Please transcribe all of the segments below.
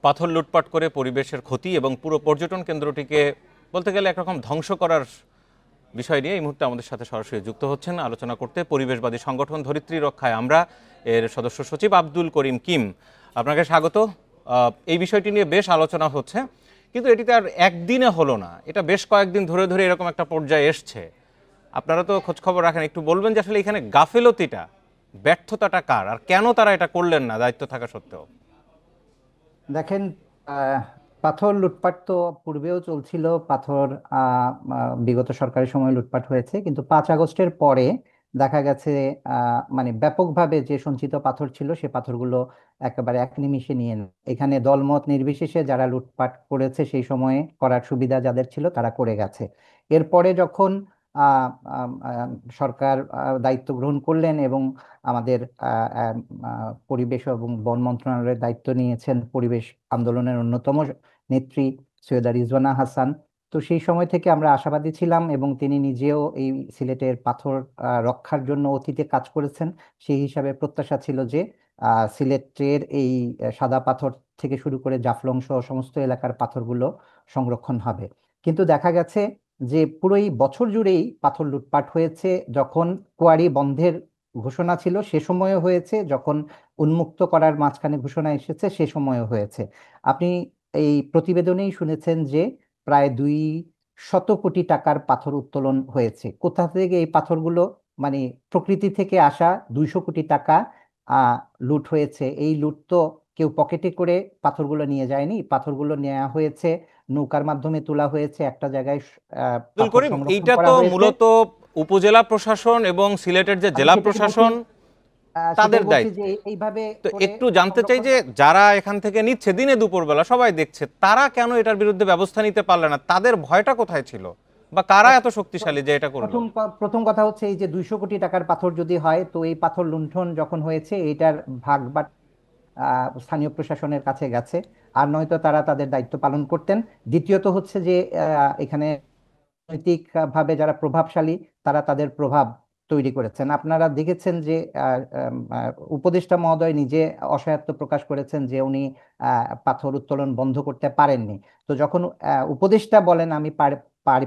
পাথর লুটপাট করে পরিবেশের ক্ষতি এবং পুরো পর্যটন কেন্দ্রটিকে বলতে গেলে একরকম ধ্বংস করার বিষয় নিয়ে এই মুহূর্তে আমাদের সাথে সরাসরি যুক্ত হচ্ছেন আলোচনা করতে পরিবেশবাদী সংগঠন ধরিত্রী রক্ষায় আমরা এর সদস্য সচিব আব্দুল করিম কিম। আপনাকে স্বাগত। এই বিষয়টি নিয়ে বেশ আলোচনা হচ্ছে, কিন্তু এটিতে আর একদিনে হলো না, এটা বেশ কয়েকদিন ধরে ধরে এরকম একটা পর্যায়ে এসছে। আপনারা তো খোঁজখবর রাখেন, একটু বলবেন যে আসলে এখানে গাফেলতিটা, ব্যর্থতাটা কার, আর কেন তারা এটা করলেন না দায়িত্ব থাকা সত্ত্বেও? দেখেন, পাথর লুটপাট তো পূর্বেও চলছিল। পাথর বিগত সরকারের সময় লুটপাট হয়েছে, কিন্তু 5 আগস্টের পরে দেখা গেছে মানে ব্যাপকভাবে যে সঞ্চিত পাথর ছিল সে পাথরগুলো একেবারে এক নিমিষে নিয়ে নেয়। এখানে দলমত নির্বিশেষে যারা লুটপাট করেছে সেই সময়ে করার সুবিধা যাদের ছিল তারা করে গেছে। এরপরে যখন আহ, আম, আম, সরকার দায়িত্ব গ্রহণ করলেন এবং আমাদের পরিবেশ এবং বন মন্ত্রণালয়ের দায়িত্ব নিয়েছেন পরিবেশ আন্দোলনের অন্যতম নেত্রী সৈয়দা রিজওয়ানা হাসান। তো সেই সময় থেকে আমরা আশাবাদী ছিলাম এবং তিনি নিজেও এই সিলেটের পাথর রক্ষার জন্য অতীতে কাজ করেছেন। সেই হিসাবে প্রত্যাশা ছিল যে সিলেটের এই সাদা পাথর থেকে শুরু করে জাফলং সহ সমস্ত এলাকার পাথরগুলো সংরক্ষণ হবে। কিন্তু দেখা গেছে যে পুরো এই বছর জুড়েই পাথর লুটপাট হয়েছে। যখন কোয়ারি বন্ধের ঘোষণা ছিল সে সময়ও হয়েছে, যখন উন্মুক্ত করার মাঝখানে ঘোষণা এসেছে সে সময়ও হয়েছে। আপনি এই প্রতিবেদনেই শুনেছেন যে প্রায় 200 কোটি টাকার পাথর উত্তোলন হয়েছে। কোথা থেকে এই পাথরগুলো, মানে প্রকৃতি থেকে আসা 200 কোটি টাকা আহ লুট হয়েছে। এই লুট তো কেউ পকেটে করে পাথরগুলো নিয়ে যায়নি, পাথরগুলো নেওয়া হয়েছে, নৌকার মাধ্যমে তোলা হয়েছে, একটা জায়গায় আব্দুল পাথর করিম, সংরক্ষণ এইটা করা তো হয়েছে। মূলত উপজেলা প্রশাসন এবং সিলেটের যে আমি জেলা সেটাই বলছি, প্রশাসন তাদের সেটাই বলছি দায়িত্ব। যে এইভাবে তো করে একটু জানতে চাই সংরক্ষণ। যে যারা এখান থেকে নিচ্ছে দিনে দুপুরবেলা সবাই দেখছে, তারা কেন এটার বিরুদ্ধে ব্যবস্থা নিতে পারলে না? তাদের ভয়টা কোথায় ছিল, বা কারা দেখ, এত শক্তিশালী যে এটা করলো? প্রথম কথা হচ্ছে এই যে 200 কোটি টাকার পাথর যদি হয়, তো এই পাথর লুণ্ঠন যখন হয়েছে এইটার ভাগ বা স্থানীয় প্রশাসনের কাছে গেছে, আর নয়তো তারা তাদের দায়িত্ব পালন করতেন। দ্বিতীয়ত হচ্ছে যে এখানে রাজনৈতিক ভাবে যারা প্রভাবশালী তারা তাদের প্রভাব তৈরি করেছেন। আপনারা দেখেছেন যে উপদেষ্টা মহোদয় নিজে অসহায়ত্ব প্রকাশ করেছেন যে উনি পাথর উত্তোলন বন্ধ করতে পারেননি। তো যখন উপদেষ্টা বলেন আমি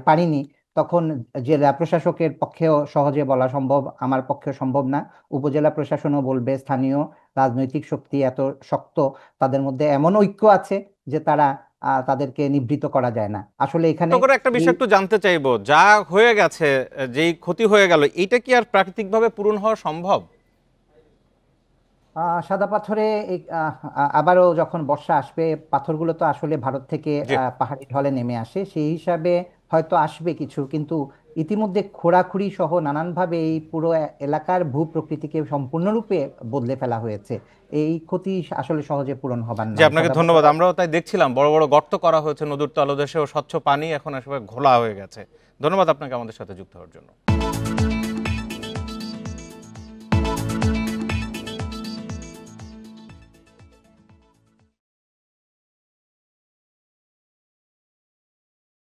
পারিনি, তখন জেলা প্রশাসকের পক্ষেও সহজে বলা সম্ভব, আমার পক্ষেও সম্ভব না। উপজেলা প্রশাসনও বলবে স্থানীয় রাজনৈতিক শক্তি এত শক্ত, তাদের মধ্যে এমন ঐক্য আছে যে তারা তাদেরকে নিবৃত্ত করা যায় না আসলে এখানে। ছোট করে একটা বিষয় একটু জানতে চাইবো, যা হয়ে গেছে, যেই ক্ষতি হয়ে গেল, এইটা কি আর প্রাকৃতিকভাবে পূরণ হওয়া সম্ভব? সাদা পাথরে আবারও যখন বর্ষা আসবে, পাথরগুলো তো আসলে ভারত থেকে জি। পাহাড়ি ঢলে নেমে আসে, সেই হিসাবে হয়তো আসবে কিছু, কিন্তু ইতিমধ্যে খোঁড়াখুড়ি সহ নানানভাবে এই পুরো এলাকার ভূপ্রকৃতিকে সম্পূর্ণরূপে বদলে ফেলা হয়েছে। এই ক্ষতি আসলে সহজে পূরণ হবার জি, নয়। আপনাকে সাদা পাথর ধন্যবাদ। আমরাও তাই দেখছিলাম, বড় বড় গর্ত করা হয়েছে নদীর তলদেশে, ও স্বচ্ছ পানি এখন আসলে ঘোলা হয়ে গেছে। ধন্যবাদ আপনাকে আমাদের সাথে যুক্ত হওয়ার জন্য।